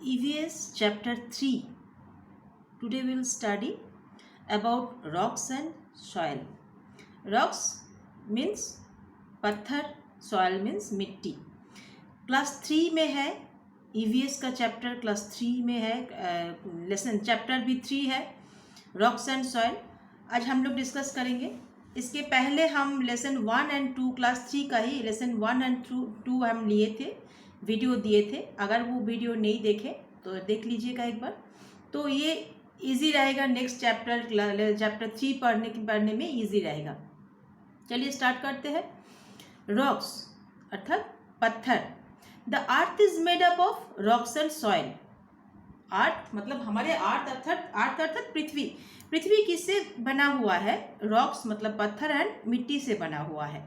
EVS chapter 3. Today we will study about rocks and soil. Rocks means पत्थर, soil means मिट्टी. Class 3 में है EVS का chapter, class 3 में है लेसन चैप्टर भी 3 है रॉक्स एंड सॉइल. आज हम लोग डिस्कस करेंगे. इसके पहले हम लेसन 1 एंड 2 क्लास 3 का ही लेसन 1 एंड 2 हम लिए थे, वीडियो दिए थे. अगर वो वीडियो नहीं देखे तो देख लीजिएगा एक बार, तो ये इजी रहेगा. नेक्स्ट चैप्टर 3 पढ़ने में इजी रहेगा. चलिए स्टार्ट करते हैं. रॉक्स अर्थात पत्थर. The earth is made up of rocks and soil. Earth मतलब हमारे अर्थ अर्थात पृथ्वी. पृथ्वी किससे बना हुआ है? रॉक्स मतलब पत्थर एंड मिट्टी से बना हुआ है.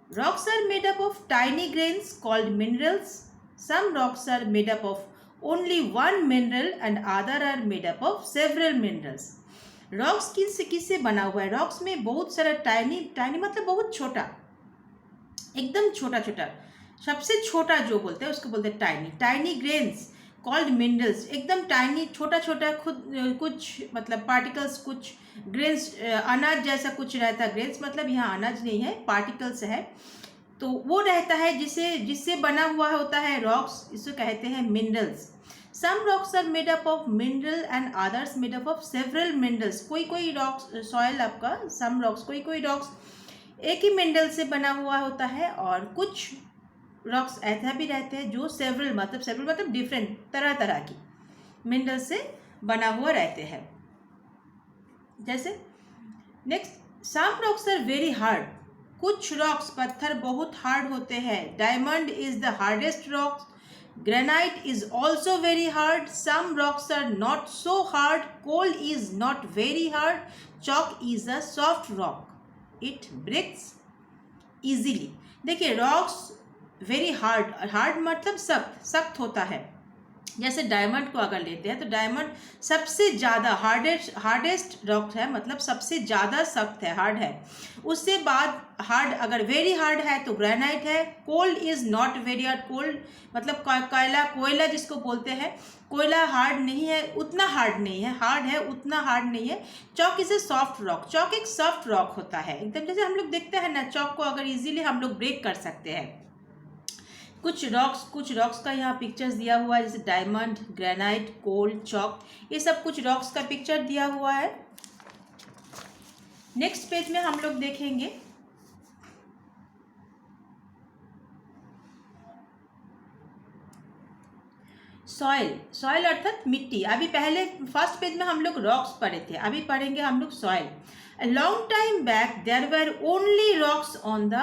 Rocks are made up of tiny grains called minerals. Some rocks are made up of only one mineral and other are made up of several minerals. Rocks किससे बना हुआ है? Rocks में बहुत सारा टाइनी मतलब बहुत छोटा, एकदम छोटा छोटा, सबसे छोटा जो बोलते हैं उसको बोलते हैं टाइनी ग्रेन्स कॉल्ड मिनरल्स. एकदम टाइनी छोटा छोटा खुद कुछ मतलब पार्टिकल्स, कुछ ग्रेन्स अनाज जैसा कुछ रहता है. ग्रेन्स मतलब यहाँ अनाज नहीं है, पार्टिकल्स है, तो वो रहता है जिससे बना हुआ होता है रॉक्स. इसे कहते हैं minerals. Some rocks are made up of mineral and others made up of several minerals. कोई रॉक्स सॉइल आपका सम रॉक्स कोई रॉक्स एक ही मिनरल से बना हुआ होता है और कुछ रॉक्स ऐसा भी रहते हैं जो सेवरल मतलब डिफरेंट तरह की मिनरल से बना हुआ रहते हैं. जैसे next, some rocks are very hard. कुछ रॉक्स पत्थर बहुत हार्ड होते हैं. Diamond is the hardest rock. Granite is also very hard. Some rocks are not so hard. Coal is not very hard. Chalk is a soft rock. It breaks easily. देखिए rocks very hard मतलब सख्त होता है. जैसे diamond को अगर लेते हैं तो डायमंड सबसे ज़्यादा हार्डेस्ट रॉक है, मतलब सबसे ज़्यादा सख्त है, हार्ड है. उससे बाद हार्ड अगर वेरी हार्ड है तो ग्रेनाइट है. Cold is not very hard. Cold मतलब कोयला जिसको बोलते हैं. कोयला हार्ड नहीं है, उतना हार्ड नहीं है. हार्ड है, उतना हार्ड नहीं है. Chalk is a soft rock. Chalk एक सॉफ्ट रॉक होता है एकदम. जैसे हम लोग देखते हैं ना, चॉक को अगर इजीली हम लोग ब्रेक कर सकते हैं. कुछ रॉक्स का यहाँ पिक्चर्स दिया हुआ है, जैसे डायमंड, ग्रेनाइट, कोल, चॉक, ये सब कुछ रॉक्स का पिक्चर दिया हुआ है. नेक्स्ट पेज में हम लोग देखेंगे सॉइल अर्थात मिट्टी. अभी पहले फर्स्ट पेज में हम लोग रॉक्स पढ़े थे, अभी पढ़ेंगे हम लोग soil. A long time back there were only rocks on the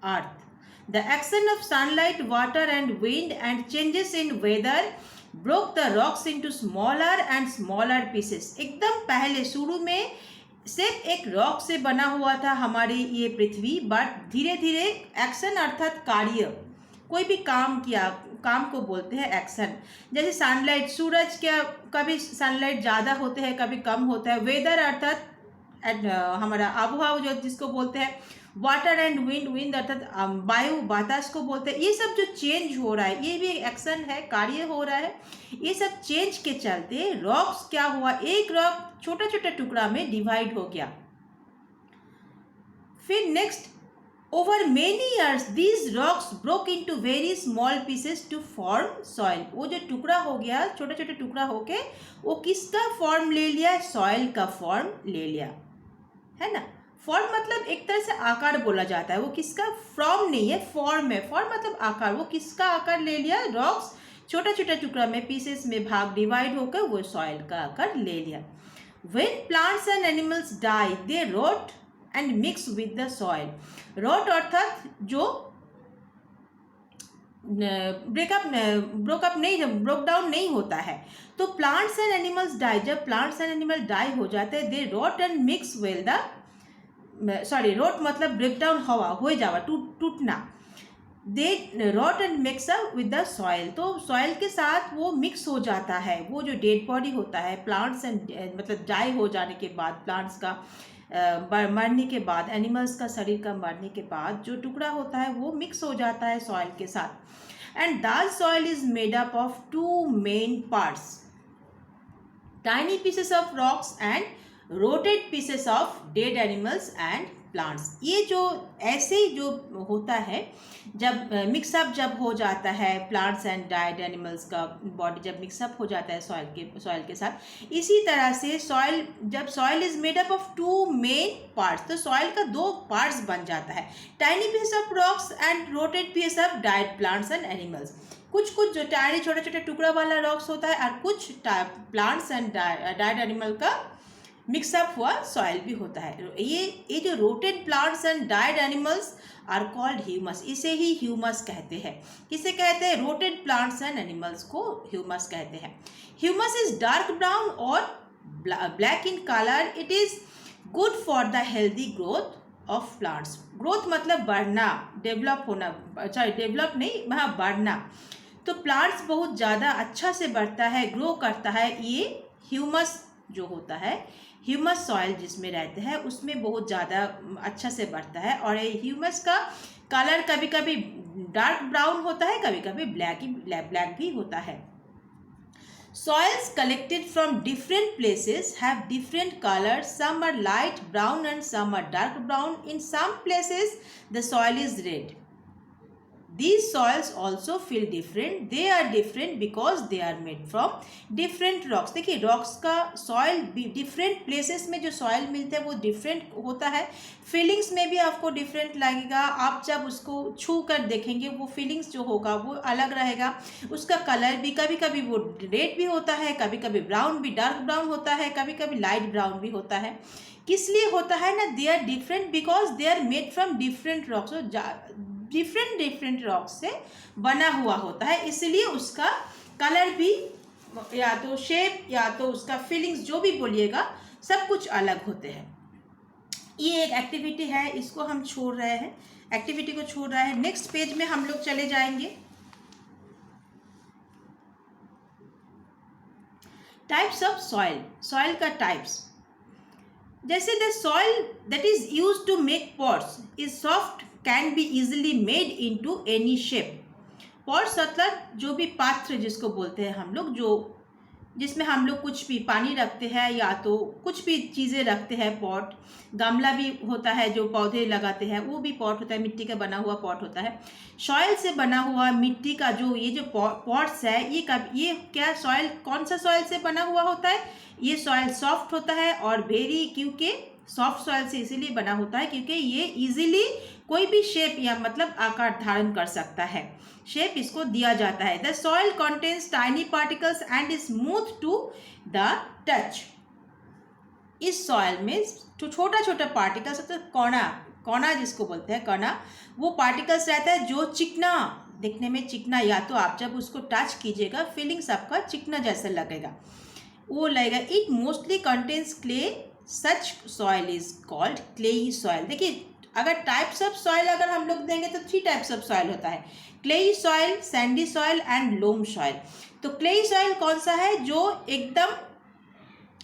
earth. The action of sunlight, water and wind and changes in weather broke the rocks into smaller and smaller pieces. एकदम पहले शुरू में सिर्फ एक rock से बना हुआ था हमारी ये पृथ्वी, बट धीरे धीरे एक्शन अर्थात कार्य, कोई भी काम किया, काम को बोलते हैं एक्शन. जैसे सनलाइट, सूरज क्या कभी सनलाइट ज़्यादा होते हैं, कभी कम होता है. वेदर अर्थात हमारा आबोहवा जो जिसको बोलते हैं. वाटर एंड विंड अर्थात वायु, बातास को बोलते हैं. ये सब जो चेंज हो रहा है ये भी एक्शन है, कार्य हो रहा है. ये सब चेंज के चलते रॉक्स क्या हुआ, एक रॉक छोटा छोटा टुकड़ा में डिवाइड हो गया. फिर next, over many years these rocks broke into very small pieces to form soil. वो जो टुकड़ा हो गया, छोटा छोटा टुकड़ा होके वो किसका फॉर्म ले लिया? सॉइल का फॉर्म ले लिया, है ना. फॉर्म मतलब एक तरह से आकार बोला जाता है. वो किसका? फॉर्म नहीं है, फॉर्म है. फॉर्म मतलब आकार. वो किसका आकार ले लिया? रॉक्स छोटा छोटा टुकड़ा में, पीसेस में भाग डिवाइड होकर वो सॉइल का आकार ले लिया. When plants and animals die they rot and mix with the soil. Rot अर्थात जो ब्रोक डाउन नहीं होता है. तो प्लांट्स एंड एनिमल्स डाई, जब प्लांट्स एंड एनिमल डाई हो जाते हैं, they rot and mix with the rot मतलब ब्रेक डाउन हवा हो जावा, टूटना. They rot and mix up with the soil. तो सॉइल के साथ वो मिक्स हो जाता है. वो जो डेड बॉडी होता है प्लांट्स एंड मतलब डाई हो जाने के बाद, प्लांट्स का मरने के बाद, एनिमल्स का शरीर का मरने के बाद जो टुकड़ा होता है वो मिक्स हो जाता है सॉइल के साथ. and that soil is made up of two main parts, tiny pieces of rocks and rotted pieces of dead animals and plants. ये जो ऐसे जो होता है, जब मिक्सअप जब हो जाता है प्लांट्स एंड डाइड एनिमल्स का बॉडी जब मिक्सअप हो जाता है सॉइल के साथ, इसी तरह से सॉइल जब soil is made up of two main parts, तो सॉइल का दो पार्ट्स बन जाता है, tiny piece of rocks and rotted piece of died plants and animals. कुछ कुछ जो टाइनी छोटे छोटे टुकड़ा वाला रॉक्स होता है और कुछ प्लांट्स एंड डाइड एनिमल का मिक्सअप हुआ सॉइल भी होता है। ये जो rotted plants and died animals are called humus, इसे ही ह्यूमस कहते हैं। किसे कहते हैं? रोटेड प्लांट्स एंड एनिमल्स को ह्यूमस कहते हैं। ह्यूमस इज डार्क ब्राउन और black in colour. It is good for the healthy growth of plants. Growth मतलब बढ़ना, डेवलप होना, सॉरी डेवलप नहीं, वहाँ बढ़ना। तो प्लांट्स बहुत ज़्यादा अच्छा से बढ़ता है, ग्रो करता है। ये ह्यूमस जो होता है, ह्यूमस सॉइल जिसमें रहते हैं उसमें बहुत ज़्यादा अच्छा से बढ़ता है। और ये ह्यूमस का कलर कभी कभी डार्क ब्राउन होता है, कभी कभी ब्लैक भी होता है। Soils collected from different places have different colors. Some are light brown and some are dark brown. In some places the soil is red. These soils also feel different. They are different because they are made from different rocks. देखिए rocks का soil different places में जो soil मिलते हैं वो different होता है। Feelings में भी आपको डिफरेंट लगेगा। आप जब उसको छू कर देखेंगे वो फीलिंग्स जो होगा वो अलग रहेगा। उसका कलर भी कभी कभी वो रेड भी होता है, कभी कभी ब्राउन भी, डार्क ब्राउन होता है, कभी कभी लाइट ब्राउन भी होता है। किस लिए होता है ना? They are different because they are made from different rocks. Different rocks से बना हुआ होता है, इसलिए उसका कलर भी, या तो शेप या तो उसका फीलिंग्स जो भी बोलिएगा, सब कुछ अलग होते हैं। ये एक एक्टिविटी है, इसको हम छोड़ रहे हैं, एक्टिविटी को छोड़ रहे हैं। नेक्स्ट पेज में हम लोग चले जाएंगे। टाइप्स ऑफ सॉइल, सॉइल का टाइप्स। जैसे the soil that is used to make pots is soft, can be easily made into any shape. Pots मतलब जो भी पात्र जिसको बोलते हैं हम लोग, जो जिसमें हम लोग कुछ भी पानी रखते हैं या तो कुछ भी चीज़ें रखते हैं। पॉट, गमला भी होता है जो पौधे लगाते हैं, वो भी पॉट होता है, मिट्टी का बना हुआ पॉट होता है। सॉइल से बना हुआ मिट्टी का जो ये जो पॉट्स है, ये क्या सॉइल, कौन सा सॉइल से बना हुआ होता है? ये सॉइल सॉफ्ट होता है और क्योंकि सॉफ्ट सॉइल से इसीलिए बना होता है क्योंकि ये इजीली कोई भी शेप या मतलब आकार धारण कर सकता है, शेप इसको दिया जाता है। The soil contains tiny particles and is smooth to the touch. इस सॉइल में छोटा छोटा पार्टिकल्स, तो कणा जिसको बोलते हैं, कणा, वो पार्टिकल्स रहता है जो चिकना, दिखने में चिकना, या तो आप जब उसको टच कीजिएगा फीलिंग्स आपका चिकना जैसा लगेगा, वो लगेगा। It mostly contains clay, such soil is called clayey soil. देखिए अगर टाइप्स ऑफ सॉइल अगर हम लोग देंगे तो 3 टाइप्स ऑफ सॉइल होता है, clayey soil, sandy soil and loam soil. तो क्लेई सॉइल कौन सा है? जो एकदम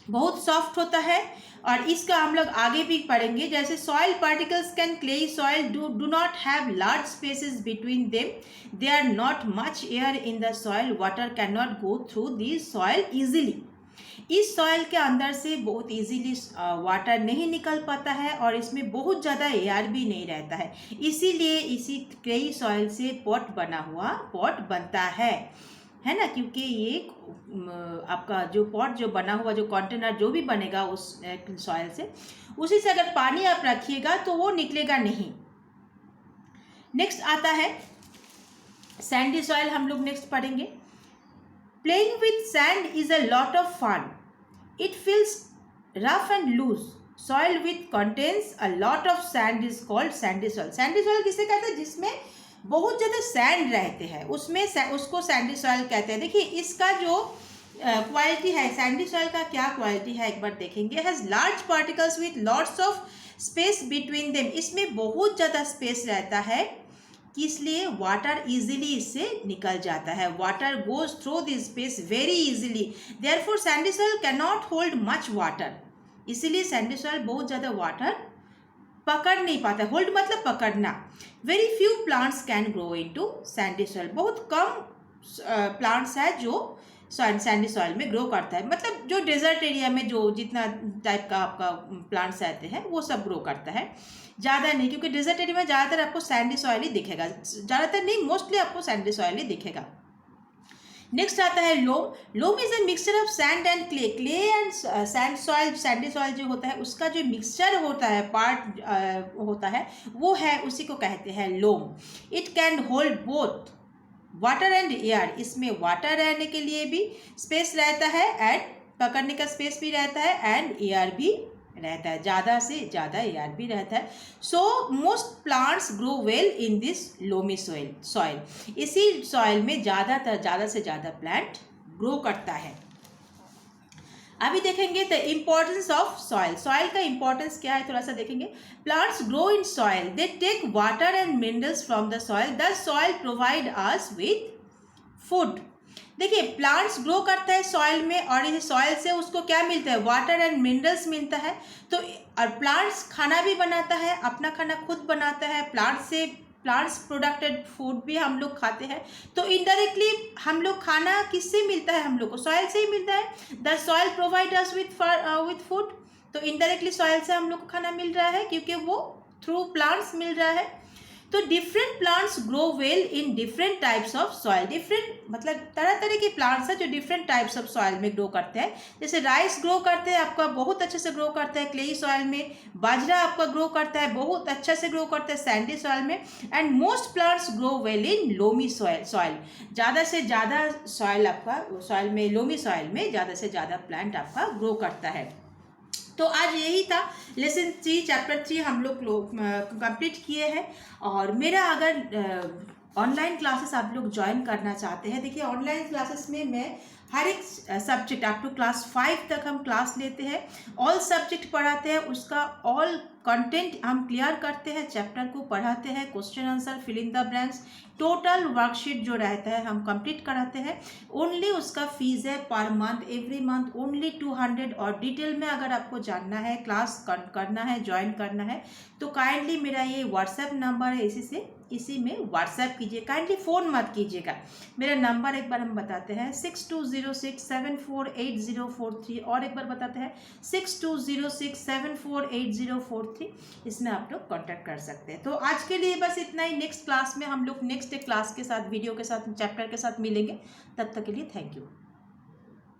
बहुत सॉफ्ट होता है, और इसका हम लोग आगे भी पढ़ेंगे। जैसे soil particles can clayey soil do not have large spaces between them, they are not much air in the soil, water can not go through this soil easily. इस सॉइल के अंदर से बहुत इजीली वाटर नहीं निकल पाता है और इसमें बहुत ज़्यादा एयर भी नहीं रहता है, इसीलिए इसी क्लेई सॉइल से पॉट बनता है ना। क्योंकि ये आपका जो पॉट जो बना हुआ, जो कंटेनर जो भी बनेगा उस सॉइल से, उसी से अगर पानी आप रखिएगा तो वो निकलेगा नहीं। नेक्स्ट आता है सैंडी सॉइल, हम लोग नेक्स्ट पढ़ेंगे। Playing with sand is a lot of fun. It feels rough and loose. Soil which contains a lot of sand is called sandy soil. Sandy soil किसे कहते हैं? जिसमें बहुत ज़्यादा सैंड रहते हैं उसमें उसको सैंडी सॉइल कहते हैं। देखिए इसका जो क्वालिटी है, सैंडी सॉइल का क्या क्वालिटी है एक बार देखेंगे। Has large particles with lots of space between them. इसमें बहुत ज़्यादा स्पेस रहता है, इसलिए वाटर इजीली इससे निकल जाता है। Water goes through this space very easily, therefore Sandy soil can not hold much water. इसीलिए सैंडी सॉइल बहुत ज़्यादा वाटर पकड़ नहीं पाता। होल्ड मतलब पकड़ना। Very few plants can grow into Sandy soil, बहुत कम प्लांट्स है जो सैंडी सॉइल में ग्रो करता है। मतलब जो डेजर्ट एरिया में जो जितना टाइप का आपका प्लांट्स आते हैं वो सब ग्रो करता है, ज़्यादा नहीं, क्योंकि डेजर्ट एरिया में ज़्यादातर आपको सैंडी सॉइल ही दिखेगा, ज़्यादातर नहीं मोस्टली आपको सैंडी सॉइल ही दिखेगा। नेक्स्ट आता है loam. Loam is a mixture of sand and clay. Clay and sand soil, sandy soil जो होता है उसका जो मिक्सचर होता है, पार्ट होता है, वो है, उसी को कहते हैं loam. It can hold both water and air, इसमें वाटर रहने के लिए भी स्पेस रहता है एंड पकड़ने का स्पेस भी रहता है एंड एयर भी रहता है, ज़्यादा से ज़्यादा एयर भी रहता है। So most plants grow well in this loamy soil, इसी सॉइल में ज़्यादा से ज़्यादा प्लांट ग्रो करता है। अभी देखेंगे the importance of soil. Soil का इम्पोर्टेंस क्या है थोड़ा सा देखेंगे। Plants grow in soil, they take water and minerals from the soil, the soil provide us with food. देखिए प्लांट्स ग्रो करता है सॉइल में और इस सॉइल से उसको क्या मिलता है, वाटर एंड मिनरल्स मिलता है। तो और प्लांट्स खाना भी बनाता है, अपना खाना खुद बनाता है, प्लांट्स प्रोडक्टेड फूड भी हम लोग खाते हैं। तो इनडायरेक्टली हम लोग खाना किससे मिलता है, हम लोग को सॉइल से ही मिलता है। The soil provide us with food, तो इनडायरेक्टली सॉइल से हम लोग को खाना मिल रहा है क्योंकि वो थ्रू प्लांट्स मिल रहा है। तो different plants grow well in different types of soil. Different मतलब तरह तरह के प्लांट्स हैं जो डिफरेंट टाइप्स ऑफ सॉइल में ग्रो करते हैं। जैसे राइस ग्रो करते हैं आपका बहुत अच्छे से ग्रो करता है क्लेई सॉइल में, बाजरा आपका ग्रो करता है बहुत अच्छा से ग्रो करता है सैंडी सॉइल में, and most plants grow well in loamy soil. ज़्यादा से ज़्यादा सॉइल आपका सॉइल में, लोमी सॉइल में ज़्यादा से ज़्यादा प्लांट आपका ग्रो करता है। तो आज यही था लेसन 3 चैप्टर 3 हम लोग कंप्लीट किए हैं। और मेरा अगर ऑनलाइन क्लासेस आप लोग ज्वाइन करना चाहते हैं, देखिए ऑनलाइन क्लासेस में मैं हर एक सब्जेक्ट अप टू क्लास 5 तक हम क्लास लेते हैं, ऑल सब्जेक्ट पढ़ाते हैं, उसका ऑल कंटेंट हम क्लियर करते हैं, चैप्टर को पढ़ाते हैं, question answer fill in the blanks, total worksheet जो रहता है हम कंप्लीट कराते हैं। ओनली उसका फीस है per month, every month only 200। और डिटेल में अगर आपको जानना है, क्लास करना है, ज्वाइन करना है, तो काइंडली मेरा ये व्हाट्सएप नंबर है, इसी में व्हाट्सएप कीजिए, काइंडली फ़ोन मत कीजिएगा। मेरा नंबर एक बार हम बताते हैं 6206748043, और एक बार बताते हैं 6206748043। इसमें आप लोग कांटेक्ट कर सकते हैं। तो आज के लिए बस इतना ही। नेक्स्ट क्लास में हम लोग नेक्स्ट क्लास के साथ, वीडियो के साथ, चैप्टर के साथ मिलेंगे। तब तक के लिए थैंक यू।